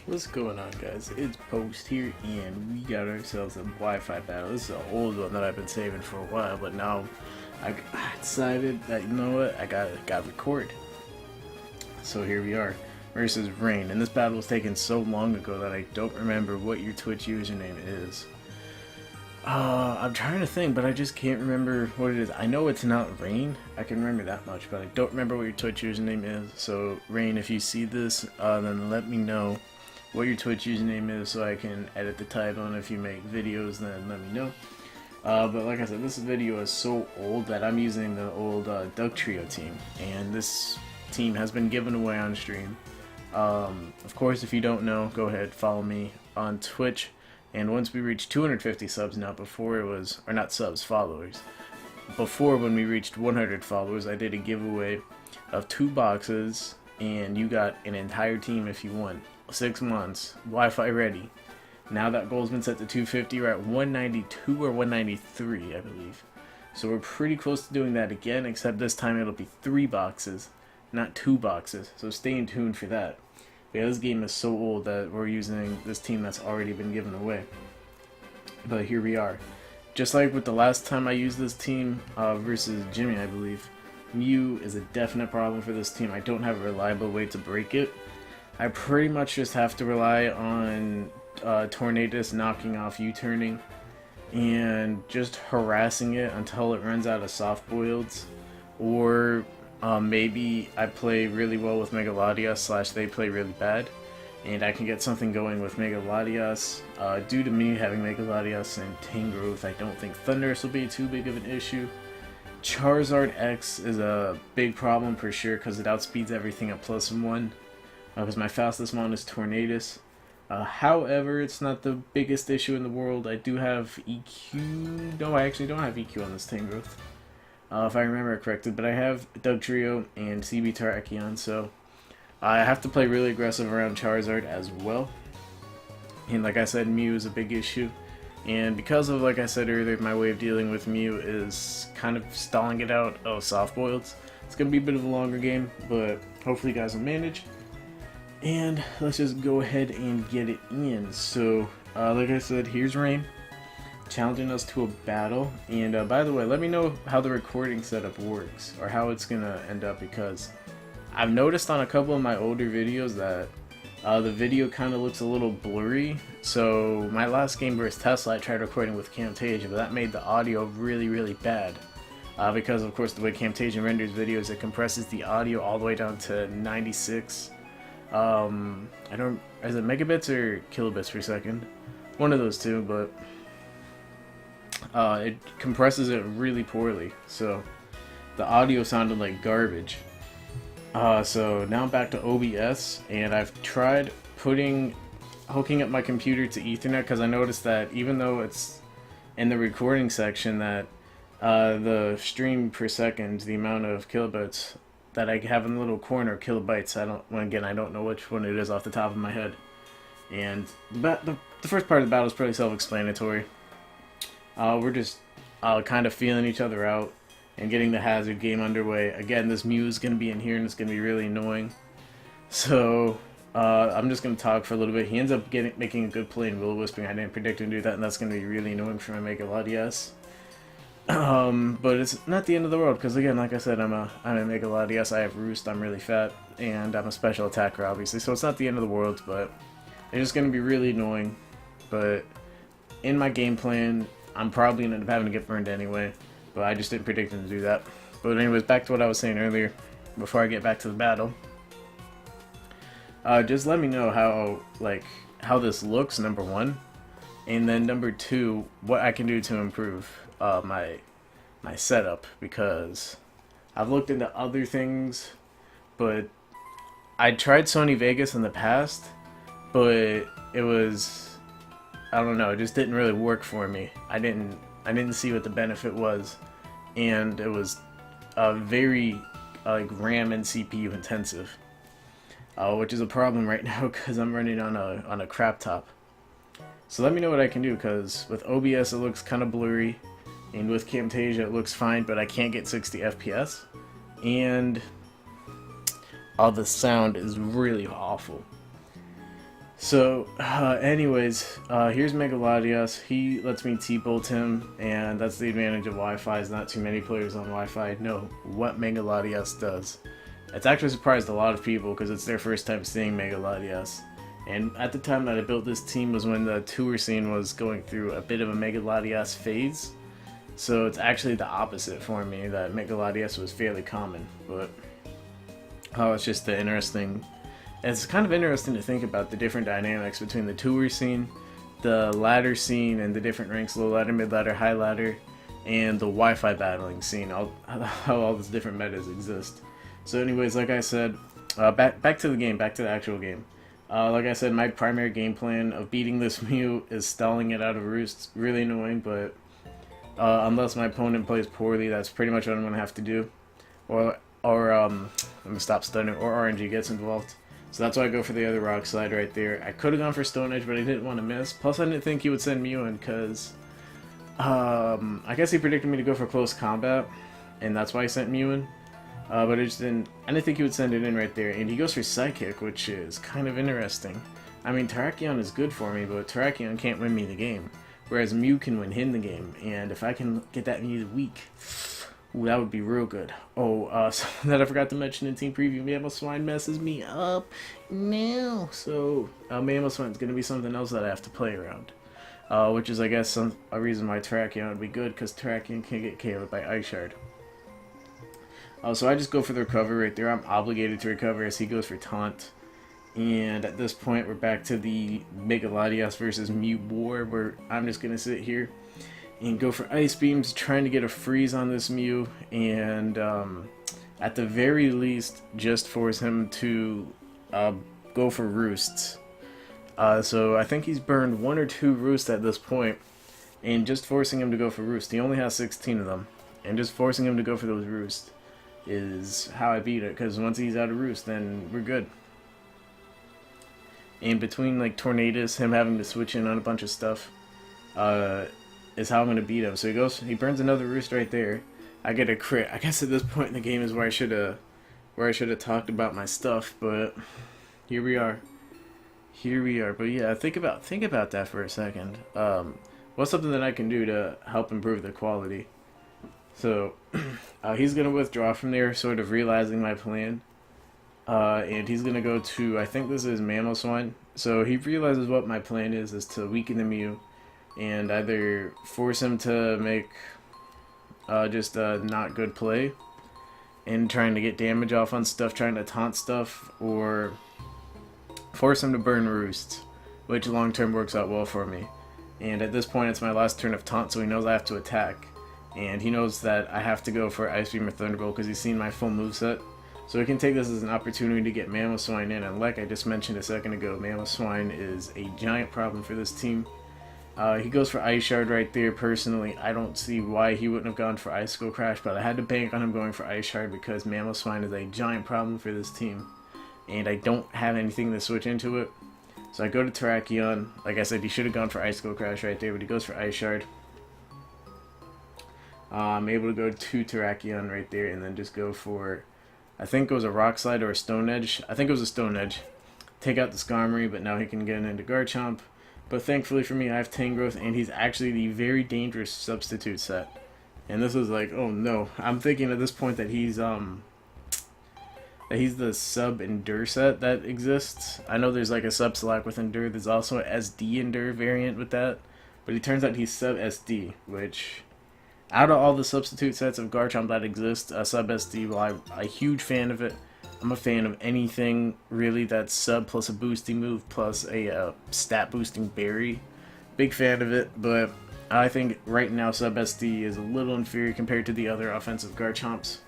What's going on, guys? It's Post here, and we got ourselves a Wi-Fi battle. This is an old one that I've been saving for a while, but now I decided that, you know what, I gotta record. So here we are, versus Rain, and this battle was taken so long ago that I don't remember what your Twitch username is. I'm trying to think, but I just can't remember what it is. I know it's not Rain. I can remember that much, but I don't remember what your Twitch username is. So, Rain, if you see this, then let me know what your Twitch username is so I can edit the title, and if you make videos, then let me know. But like I said, this video is so old that I'm using the old Duck Trio team, and this team has been given away on stream. Of course, if you don't know, go ahead, follow me on Twitch. And once we reach 250 subs now, before it was, or not subs, followers. Before, when we reached 100 followers, I did a giveaway of 2 boxes, and you got an entire team if you won. 6 months, Wi-Fi ready. Now that goal's been set to 250, we're at 192 or 193, I believe. So we're pretty close to doing that again, except this time it'll be 3 boxes, not 2 boxes. So stay tuned for that. Yeah, this game is so old that we're using this team that's already been given away. But here we are. Just like with the last time I used this team versus Jimmy, I believe, Mew is a definite problem for this team. I don't have a reliable way to break it. I pretty much just have to rely on Tornadus knocking off U-turning and just harassing it until it runs out of soft boileds, or maybe I play really well with Mega Latias / they play really bad, and I can get something going with Mega Latias. Due to me having Mega Latias and Tangrowth, I don't think Thundurus will be too big of an issue. Charizard X is a big problem for sure because it outspeeds everything at +1. Because my fastest mon is Tornadus. However, it's not the biggest issue in the world. I do have EQ. No, I actually don't have EQ on this Tangrowth. If I remember it correctly, but I have Doug Trio and CB Terrakion, so I have to play really aggressive around Charizard as well. And like I said, Mew is a big issue. And because of, like I said earlier, my way of dealing with Mew is kind of stalling it out of soft boileds. It's going to be a bit of a longer game, but hopefully you guys will manage. And let's just go ahead and get it in. So, like I said, here's Rain challenging us to a battle. And by the way, let me know how the recording setup works or how it's gonna end up, because I've noticed on a couple of my older videos that the video kind of looks a little blurry. So my last game versus Tesla, I tried recording with Camtasia, but that made the audio really bad. Because of course the way Camtasia renders videos, it compresses the audio all the way down to 96. I don't, is it megabits or kilobits per second? One of those two, but it compresses it really poorly, so the audio sounded like garbage. So now I'm back to OBS, and I've tried hooking up my computer to Ethernet, because I noticed that even though it's in the recording section that the stream per second, the amount of kilobits that I have in the little corner, kilobytes, I don't know which one it is off the top of my head. And the first part of the battle is pretty self-explanatory. We're just kind of feeling each other out and getting the hazard game underway. Again, this Mew is going to be in here and it's going to be really annoying. So I'm just going to talk for a little bit. He ends up making a good play in Will-O-Wisping. I didn't predict him to do that, and that's going to be really annoying for my Mega Latias. But it's not the end of the world, because again, like I said, I'm a Mega Latias. I have Roost, I'm really fat, and I'm a special attacker, obviously. So it's not the end of the world, but it's just going to be really annoying. But in my game plan, I'm probably going to end up having to get burned anyway, but I just didn't predict him to do that. But anyways, back to what I was saying earlier, before I get back to the battle. Just let me know how this looks, number one, and then number two, what I can do to improve my setup, because I've looked into other things, but I tried Sony Vegas in the past, but it was, I don't know, it just didn't really work for me. I didn't see what the benefit was, and it was very RAM and CPU intensive, which is a problem right now because I'm running on a crap top. So let me know what I can do, because with OBS it looks kind of blurry, and with Camtasia it looks fine, but I can't get 60 FPS, and all the sound is really awful. So, anyways, here's Megalodios. He lets me T-bolt him, and that's the advantage of Wi-Fi. Is not too many players on Wi-Fi know what Megalodios does. It's actually surprised a lot of people because it's their first time seeing Megalodios. And at the time that I built this team was when the tour scene was going through a bit of a Megalodios phase. So it's actually the opposite for me, that Megalodios was fairly common. But it's just the interesting... It's kind of interesting to think about the different dynamics between the tour scene, the ladder scene, and the different ranks, low ladder, mid ladder, high ladder, and the Wi-Fi battling scene, how all these different metas exist. So anyways, like I said, back to the game, back to the actual game. Like I said, my primary game plan of beating this Mew is stalling it out of roosts. Really annoying, but unless my opponent plays poorly, that's pretty much what I'm going to have to do. Or let me stop stuttering, or RNG gets involved. So that's why I go for the other rock slide right there. I could have gone for Stone Edge, but I didn't want to miss. Plus, I didn't think he would send Mew in, because I guess he predicted me to go for close combat, and that's why he sent Mew in. But I didn't think he would send it in right there. And he goes for Psychic, which is kind of interesting. I mean, Terrakion is good for me, but Terrakion can't win me the game. Whereas Mew can win him the game. And if I can get that Mew weak, ooh, that would be real good. Oh, something that I forgot to mention in Team Preview, Mamoswine messes me up now. So, Mamoswine is going to be something else that I have to play around. Which is, I guess, a reason why Terrakion would be good, because Terrakion can get KO'd by Ice Shard. So I just go for the recover right there. I'm obligated to recover as he goes for Taunt. And at this point, we're back to the Megalodios versus Mew war, where I'm just going to sit here and go for Ice Beams, trying to get a freeze on this Mew, and at the very least, just force him to go for Roosts. So I think he's burned 1 or 2 Roosts at this point, and just forcing him to go for Roost. He only has 16 of them, and just forcing him to go for those Roosts is how I beat it, because once he's out of Roost, then we're good. And between like Tornadus, him having to switch in on a bunch of stuff, is how I'm gonna beat him. So he burns another Roost right there. I get a crit. I guess at this point in the game is where I should have talked about my stuff, but here we are. Here we are. But yeah, think about that for a second. What's something that I can do to help improve the quality? So he's gonna withdraw from there, sort of realizing my plan. And he's gonna go to, I think this is Mamoswine. So he realizes what my plan is to weaken the Mew and either force him to make just a not good play and trying to get damage off on stuff, trying to taunt stuff, or force him to burn Roosts, which long term works out well for me. And at this point, it's my last turn of taunt, so he knows I have to attack. And he knows that I have to go for Ice Beam or Thunderbolt because he's seen my full moveset. So he can take this as an opportunity to get Mamoswine in. And like I just mentioned a second ago, Mamoswine is a giant problem for this team. He goes for Ice Shard right there. Personally, I don't see why he wouldn't have gone for Icicle Crash, but I had to bank on him going for Ice Shard because Mamoswine is a giant problem for this team. And I don't have anything to switch into it. So I go to Terrakion. Like I said, he should have gone for Icicle Crash right there, but he goes for Ice Shard. I'm able to go to Terrakion right there and then just go for, I think it was a Rock Slide or a Stone Edge. I think it was a Stone Edge. Take out the Skarmory, but now he can get into Garchomp. But thankfully for me, I have Tangrowth, and he's actually the very dangerous substitute set. And this is like, oh no. I'm thinking at this point that he's the sub Endure set that exists. I know there's like a sub Slack with Endure. There's also a SD Endure variant with that. But it turns out he's sub SD, which, out of all the substitute sets of Garchomp that exist, sub SD, well, I'm a huge fan of it. I'm a fan of anything really that's sub plus a boosting move plus a stat boosting berry. Big fan of it, but I think right now sub SD is a little inferior compared to the other offensive Garchomps.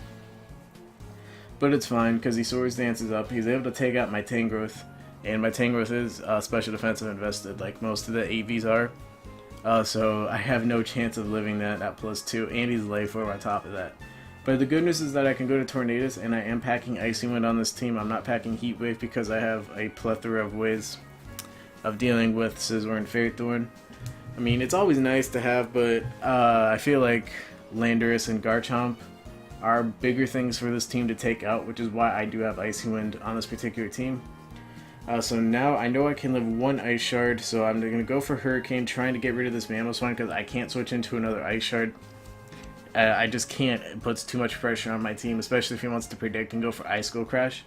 But it's fine because he Swords Dances up. He's able to take out my Tangrowth, and my Tangrowth is special defensive invested like most of the AVs are. So I have no chance of living that at +2, and he's Life Orb on top of that. But the good news is that I can go to Tornadus, and I am packing Icy Wind on this team. I'm not packing Heat Wave because I have a plethora of ways of dealing with Scizor and Fairy Thorn. I mean, it's always nice to have, but I feel like Landorus and Garchomp are bigger things for this team to take out, which is why I do have Icy Wind on this particular team. So now I know I can live one Ice Shard, so I'm going to go for Hurricane, trying to get rid of this Mamoswine because I can't switch into another Ice Shard. I just can't. It puts too much pressure on my team, especially if he wants to predict and go for Ice Skull Crash.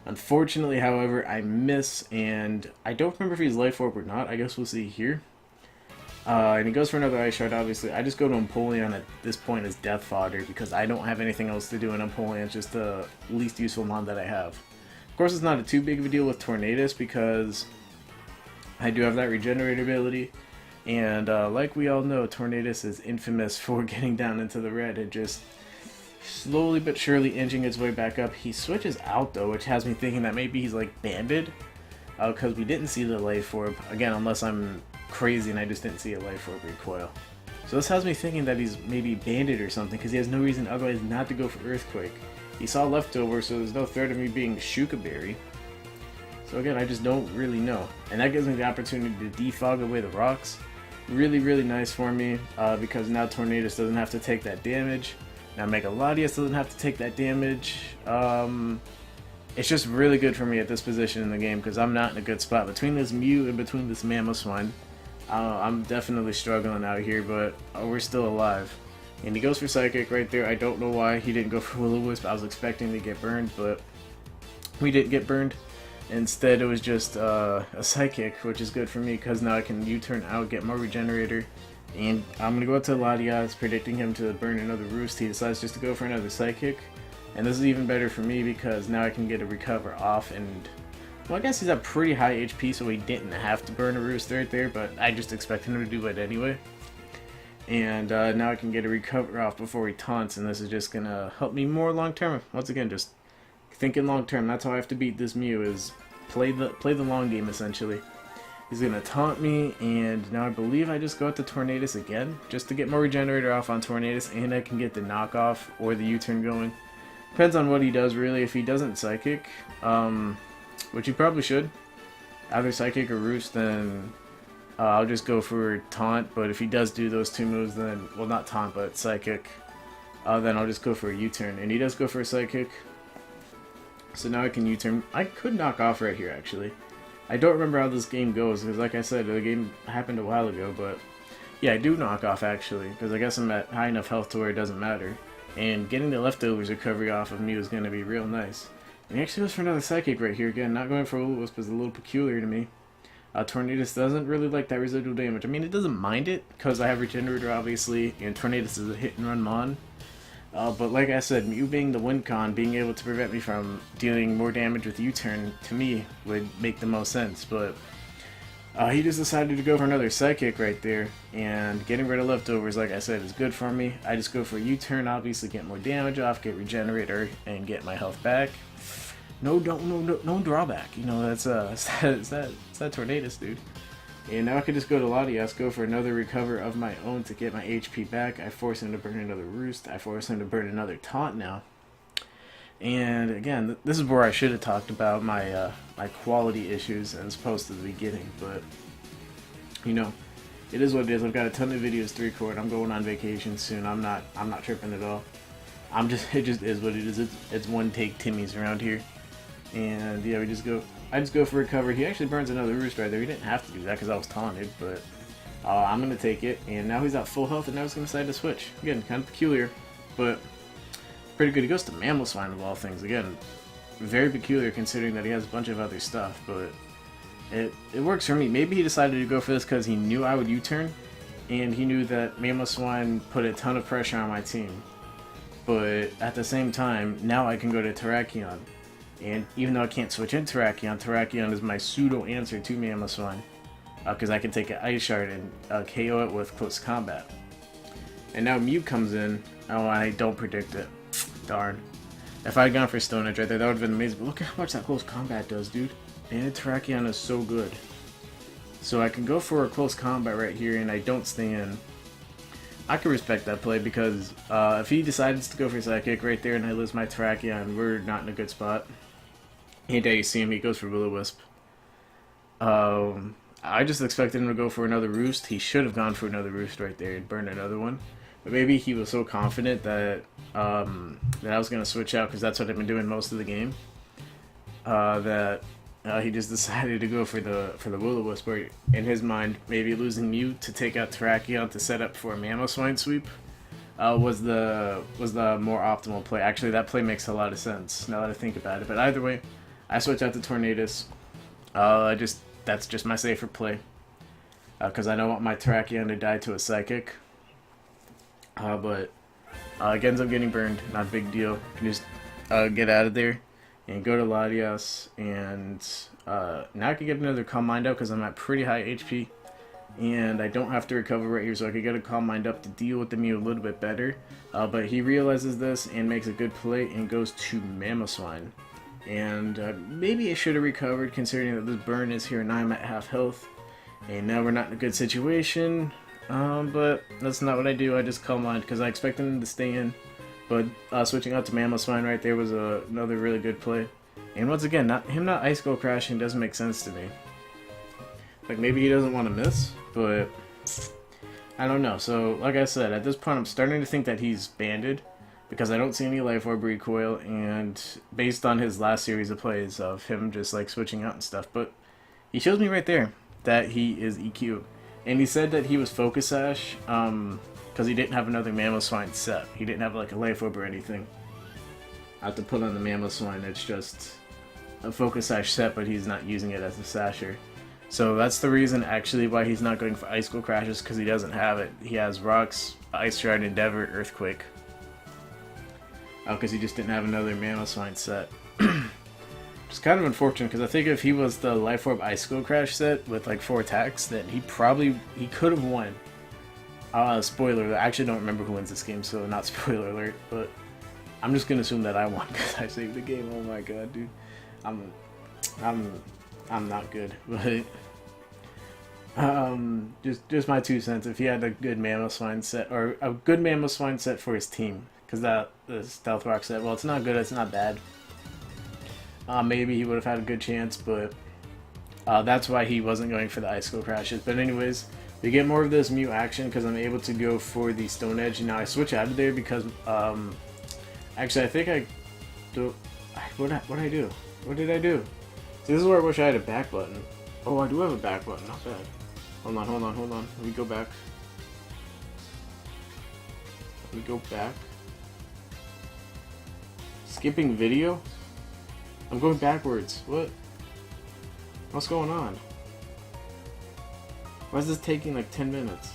Unfortunately, however, I miss, and I don't remember if he's Life Orb or not. I guess we'll see here. And he goes for another Ice Shard, obviously. I just go to Empoleon at this point as Death Fodder because I don't have anything else to do, and Empoleon is just the least useful mon that I have. Of course, it's not too big of a deal with Tornadus because I do have that Regenerator ability. And like we all know, Tornadus is infamous for getting down into the red and just slowly but surely inching its way back up. He switches out though, which has me thinking that maybe he's like banded, because we didn't see the Life Orb again, unless I'm crazy and I just didn't see a Life Orb recoil. So this has me thinking that he's maybe banded or something, because he has no reason otherwise not to go for Earthquake. He saw Leftover, so there's no threat of me being Shuka-Berry. So again, I just don't really know, and that gives me the opportunity to defog away the rocks. Really, really nice for me, because now Tornadus doesn't have to take that damage. Now Megalodius doesn't have to take that damage. It's just really good for me at this position in the game, because I'm not in a good spot. Between this Mew and between this Mamoswine, I'm definitely struggling out here, but we're still alive. And he goes for Psychic right there. I don't know why he didn't go for Will-O-Wisp. I was expecting to get burned, but we didn't get burned. Instead, it was just a Psychic, which is good for me because now I can U-turn out, get more Regenerator. And I'm going to go out to Latias, predicting him to burn another Roost. He decides just to go for another Psychic. And this is even better for me because now I can get a Recover off. And, well, I guess he's at pretty high HP, so he didn't have to burn a Roost right there, but I just expected him to do it anyway. And now I can get a Recover off before he taunts, and this is just going to help me more long-term. Once again, just thinking long-term. That's how I have to beat this Mew, is play the long game, essentially. He's going to taunt me, and now I believe I just go out to Tornadus again, just to get more Regenerator off on Tornadus, and I can get the knockoff or the U-turn going. Depends on what he does, really. If he doesn't Psychic, which he probably should, either Psychic or Roost, then I'll just go for Taunt. But if he does do those two moves, then, well, not Taunt, but Psychic, then I'll just go for a U-turn. And he does go for a Psychic, so now I can U-turn. I could knock off right here, actually. I don't remember how this game goes, because like I said, the game happened a while ago, but yeah, I do knock off, actually, because I guess I'm at high enough health to where it doesn't matter. And getting the Leftovers recovery off of me is going to be real nice. And he actually goes for another Psychic right here. Again, not going for Will-O-Wisp is a little peculiar to me. Tornadus doesn't really like that residual damage. I mean, it doesn't mind it, because I have Regenerator, obviously, and Tornadus is a hit-and-run mon. But like I said, Mew being the win con, being able to prevent me from dealing more damage with U-turn, to me, would make the most sense. But he just decided to go for another Psychic right there, and getting rid of Leftovers, like I said, is good for me. I just go for a U-turn, obviously get more damage off, get Regenerator, and get my health back. No drawback. You know, that's that Tornadus, dude. And now I could just go to Latias, go for another Recover of my own to get my HP back. I force him to burn another Roost. I force him to burn another Taunt now. And again, this is where I should have talked about my my quality issues as opposed to the beginning. But, you know, it is what it is. I've got a ton of videos to record. I'm going on vacation soon. I'm not tripping at all. It just is what it is. It's one take Timmy's around here. And yeah, I just go for Recover. He actually burns another Roost right there. He didn't have to do that because I was taunted, but I'm going to take it. And now he's at full health, and now he's going to decide to switch. Again, kind of peculiar, but pretty good. He goes to Mamoswine of all things. Again, very peculiar considering that he has a bunch of other stuff, but it works for me. Maybe he decided to go for this because he knew I would U-turn, and he knew that Mamoswine put a ton of pressure on my team. But at the same time, now I can go to Terrakion. And even though I can't switch into Terrakion, Terrakion is my pseudo answer to Mamoswine, because I can take an Ice Shard and KO it with close combat. And now Mew comes in. Oh, I don't predict it. Darn. If I had gone for Stone Edge right there, that would have been amazing. But look at how much that close combat does, dude. And Terrakion is so good. So I can go for a close combat right here, and I don't stay in. I can respect that play because if he decides to go for Psychic right there and I lose my Terrakion, we're not in a good spot. And there you see him, he goes for Will-O-Wisp. I just expected him to go for another Roost. He should have gone for another Roost right there and burned another one. But maybe he was so confident that that I was going to switch out, because that's what I've been doing most of the game. That he just decided to go for the Will-O-Wisp, where in his mind, maybe losing Mew to take out Terrakion to set up for a Mamoswine sweep was the more optimal play. Actually, that play makes a lot of sense now that I think about it. But either way, I switch out to Tornadus. That's just my safer play because I don't want my Terrakion to die to a Psychic. But it ends up getting burned. Not a big deal. You can just get out of there and go to Latias, and now I can get another Calm Mind up because I'm at pretty high HP. And I don't have to recover right here, so I could get a Calm Mind up to deal with the Mew a little bit better. But he realizes this and makes a good play and goes to Mamoswine. And maybe I should have recovered considering that this burn is here and I'm at half health. And now we're not in a good situation. But that's not what I do. I just Calm Mind because I expected him to stay in. But switching out to Mamoswine right there was another really good play. And once again, him not Ice Skull crashing doesn't make sense to me. Like, maybe he doesn't want to miss, but I don't know. So, like I said, at this point I'm starting to think that he's banded because I don't see any Life Orb recoil, and based on his last series of plays of him just like switching out and stuff. But he shows me right there that he is EQ. And he said that he was Focus Sash because he didn't have another Mamoswine set. He didn't have like a Life Orb or anything. I have to put on the Mamoswine. It's just a Focus Sash set, but he's not using it as a Sasher. So that's the reason actually why he's not going for Ice Skull crashes, because he doesn't have it. He has Rocks, Ice Shard, Endeavor, Earthquake. Because he just didn't have another Mamoswine set. It's kind of unfortunate because I think if he was the Life Orb Ice Skull Crash set with like 4 attacks, then he could have won. Spoiler, I actually don't remember who wins this game, so not spoiler alert, but I'm just gonna assume that I won because I saved the game. Oh my god, dude. I'm not good, but just my 2 cents. If he had a good Mamoswine set, or a good Mamoswine set for his team, because the Stealth Rock set, well, it's not good, it's not bad. Maybe he would have had a good chance, but that's why he wasn't going for the Ice Skull crashes. But anyways, we get more of this Mew action because I'm able to go for the Stone Edge. Now I switch out of there because actually I think I do. What did I do? What did I do? See, this is where I wish I had a back button. Oh, I do have a back button. Not bad. Hold on. Let me go back. Let me go back. Skipping video? I'm going backwards. What? What's going on? Why is this taking like 10 minutes?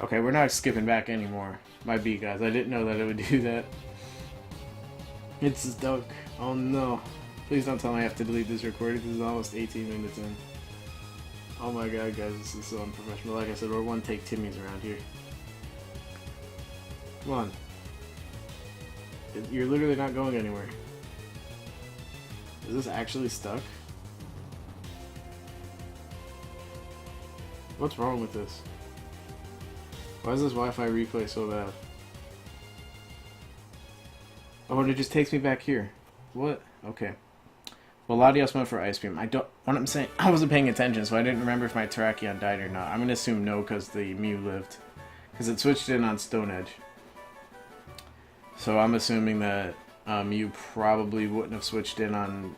Okay, we're not skipping back anymore. My B, guys. I didn't know that it would do that. It's stuck. Oh no. Please don't tell me I have to delete this recording. This is almost 18 minutes in. Oh my god, guys. This is so unprofessional. Like I said, we're one take Timmy's around here. Come on. You're literally not going anywhere. Is this actually stuck? What's wrong with this? Why is this Wi-Fi replay so bad? Oh, and it just takes me back here. What? Okay. Well, Latias went for Ice Beam. What I'm saying, I wasn't paying attention, so I didn't remember if my Terrakion died or not. I'm gonna assume no, because the Mew lived. Because it switched in on Stone Edge. So I'm assuming that Mew probably wouldn't have switched in on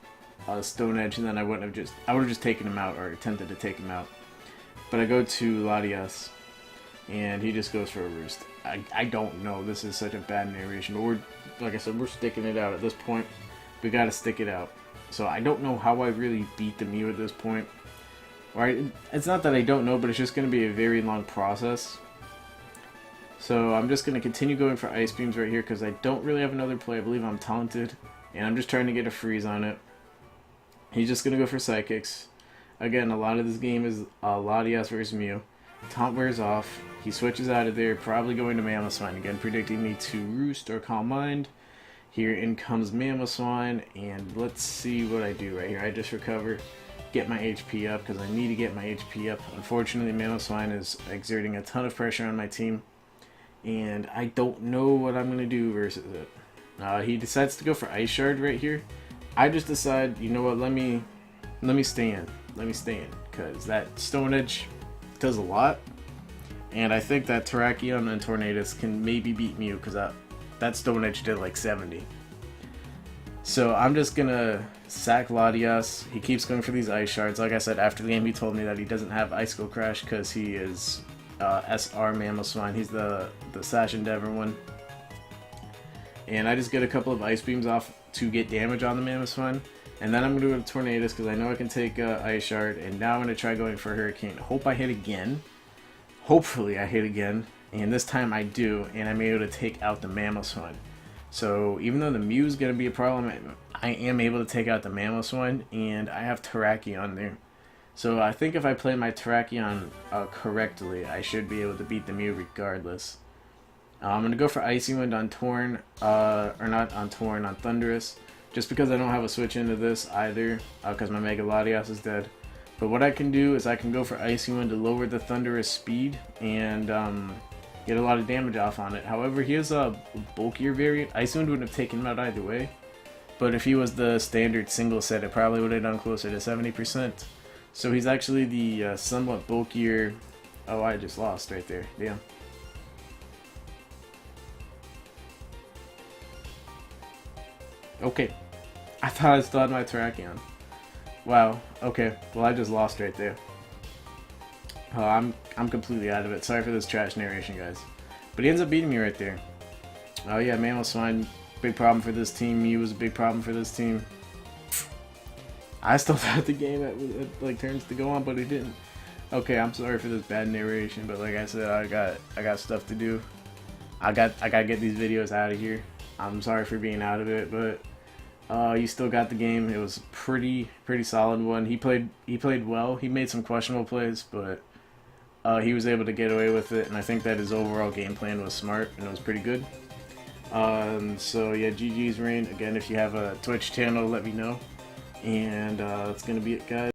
Stone Edge, and then I would have just taken him out, or attempted to take him out. But I go to Latias, and he just goes for a Roost. I don't know. This is such a bad narration. But like I said, we're sticking it out at this point. We gotta stick it out. So I don't know how I really beat the Mew at this point. Right? It's not that I don't know, but it's just gonna be a very long process. So I'm just gonna continue going for Ice Beams right here because I don't really have another play. I believe I'm talented, and I'm just trying to get a freeze on it. He's just gonna go for Psychics. Again, a lot of this game is Latias versus Mew. Taunt wears off. He switches out of there, probably going to Mamoswine again, predicting me to Roost or Calm Mind. Here in comes Mamoswine, and let's see what I do right here. I just recover, get my HP up, because I need to get my HP up. Unfortunately, Mamoswine is exerting a ton of pressure on my team, and I don't know what I'm going to do versus it. He decides to go for Ice Shard right here. I just decide, you know what, let me stay in. Let me stay in, because that Stone Edge does a lot. And I think that Terrakion and Tornadus can maybe beat Mew, because that Stone Edge did like 70. So I'm just gonna sack Latias. He keeps going for these ice shards. Like I said, after the game he told me that he doesn't have Icicle Crash because he is SR Mamoswine. He's the Sash Endeavor one. And I just get a couple of Ice Beams off to get damage on the Mamoswine. And then I'm going to go to Tornadus because I know I can take Ice Shard. And now I'm going to try going for Hurricane. Hope I hit again. Hopefully I hit again. And this time I do. And I'm able to take out the Mamoswine. So even though the Mew is going to be a problem, I am able to take out the Mamoswine. And I have Terrakion there. So I think if I play my Terrakion correctly, I should be able to beat the Mew regardless. I'm going to go for Icy Wind on Torn, or not on Torn, on Thundurus, just because I don't have a switch into this either, because my Mega Latias is dead. But what I can do is I can go for Icy Wind to lower the Thundurus speed and get a lot of damage off on it. However, he has a bulkier variant. Icy Wind wouldn't have taken him out either way, but if he was the standard single set, it probably would have done closer to 70%. So he's actually the somewhat bulkier... Oh, I just lost right there. Damn. Okay, I thought I still had my Terrakion. Wow, okay, well I just lost right there. Oh, I'm completely out of it. Sorry for this trash narration, guys. But he ends up beating me right there. Oh yeah, Mamoswine, big problem for this team. Mew was a big problem for this team. I still thought the game had like turns to go on, but it didn't. Okay, I'm sorry for this bad narration, but like I said, I got stuff to do. I gotta get these videos out of here. I'm sorry for being out of it, but you still got the game. It was pretty solid one. He played well. He made some questionable plays, but he was able to get away with it, and I think that his overall game plan was smart and it was pretty good. So yeah, GG's Rain. Again, if you have a Twitch channel, let me know. And that's gonna be it, guys.